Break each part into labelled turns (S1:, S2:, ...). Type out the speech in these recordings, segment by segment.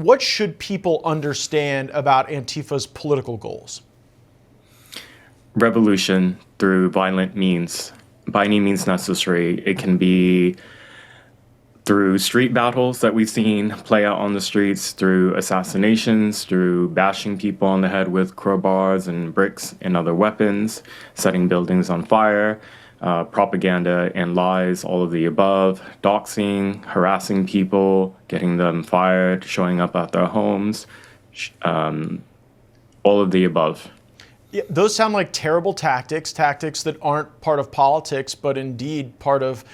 S1: what should people understand about Antifa's political goals?
S2: Revolution through violent means, by any means necessary. It can be through street battles that we've seen play out on the streets, through assassinations, through bashing people on the head with crowbars and bricks and other weapons, setting buildings on fire, propaganda and lies, all of the above, doxing, harassing people, getting them fired, showing up at their homes, all of the above.
S1: Yeah, those sound like terrible tactics that aren't part of politics, but indeed part of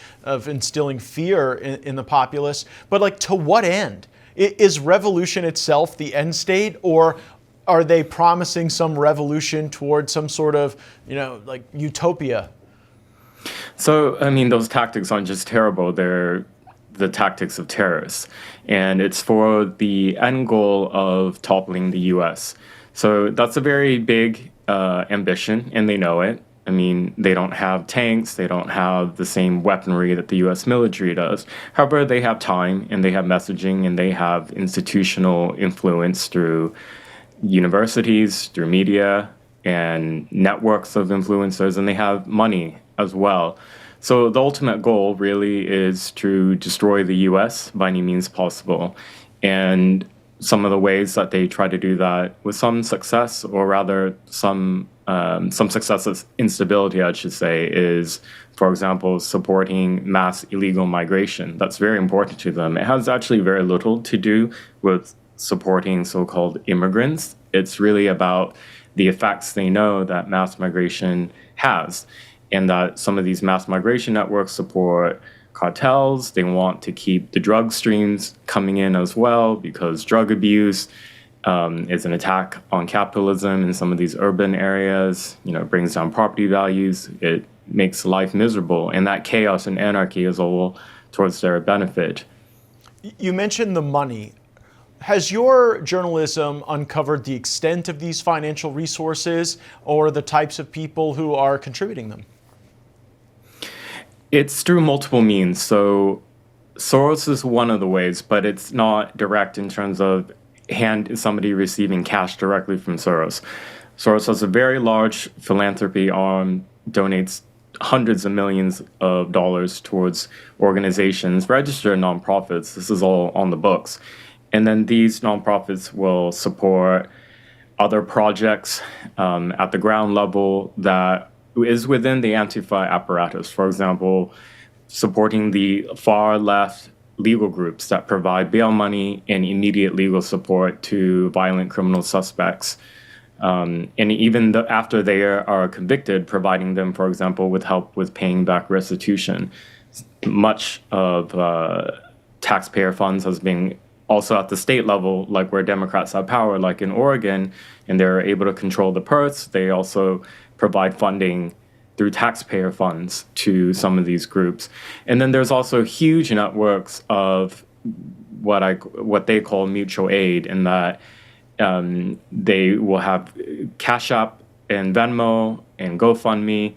S1: instilling fear in the populace. But like, to what end? Is revolution itself the end state, or are they promising some revolution towards some sort of, like utopia?
S2: So, I mean, those tactics aren't just terrible, they're the tactics of terrorists. And it's for the end goal of toppling the US. So that's a very big ambition, and they know it. I mean, they don't have tanks, they don't have the same weaponry that the US military does. However, they have time, and they have messaging, and they have institutional influence through universities, through media, and networks of influencers, and they have money as well. So the ultimate goal really is to destroy the US by any means possible. And some of the ways that they try to do that with some success, or rather some success of instability, I should say, is, for example, supporting mass illegal migration. That's very important to them. It has actually very little to do with supporting so-called immigrants. It's really about the effects they know that mass migration has, and that some of these mass migration networks support cartels. They want to keep the drug streams coming in as well, because drug abuse is an attack on capitalism in some of these urban areas. It brings down property values. It makes life miserable. And that chaos and anarchy is all towards their benefit.
S1: You mentioned the money. Has your journalism uncovered the extent of these financial resources, or the types of people who are contributing them?
S2: It's through multiple means. So Soros is one of the ways, but it's not direct in terms of somebody receiving cash directly from Soros. Soros has a very large philanthropy arm, donates hundreds of millions of dollars towards organizations, registered nonprofits. This is all on the books. And then these nonprofits will support other projects at the ground level that is within the Antifa apparatus. For example, supporting the far left legal groups that provide bail money and immediate legal support to violent criminal suspects. And even after they are convicted, providing them, for example, with help with paying back restitution. Much of taxpayer funds has been also at the state level, like where Democrats have power, like in Oregon, and they're able to control the purse. They also provide funding through taxpayer funds to some of these groups. And then there's also huge networks of what they call mutual aid, in that they will have Cash App and Venmo and GoFundMe.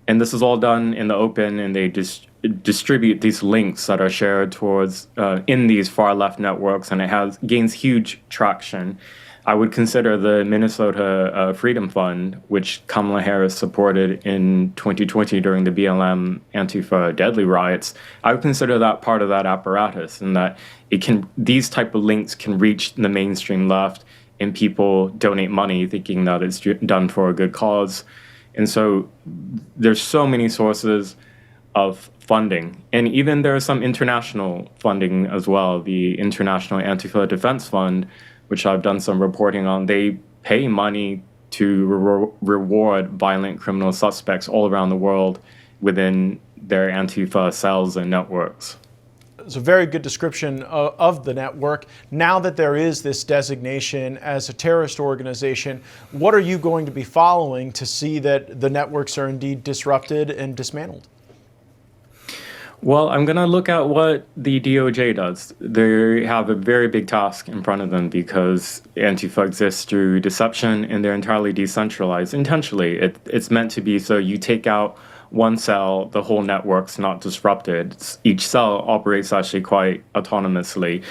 S2: And this is all done in the open, and they distribute these links that are shared towards in these far left networks, and it gains huge traction. I would consider the Minnesota Freedom Fund, which Kamala Harris supported in 2020 during the BLM Antifa deadly riots, I would consider that part of that apparatus, and that these type of links can reach the mainstream left, and people donate money thinking that it's done for a good cause. And so there's so many sources of funding. And even there is some international funding as well. The International Antifa Defense Fund, which I've done some reporting on, they pay money to reward violent criminal suspects all around the world within their Antifa cells and networks.
S1: It's a very good description of the network. Now that there is this designation as a terrorist organization, what are you going to be following to see that the networks are indeed disrupted and dismantled?
S2: Well, I'm going to look at what the DOJ does. They have a very big task in front of them, because Antifa exists through deception, and they're entirely decentralized intentionally. It's meant to be so you take out one cell, the whole network's not disrupted. Each cell operates actually quite autonomously.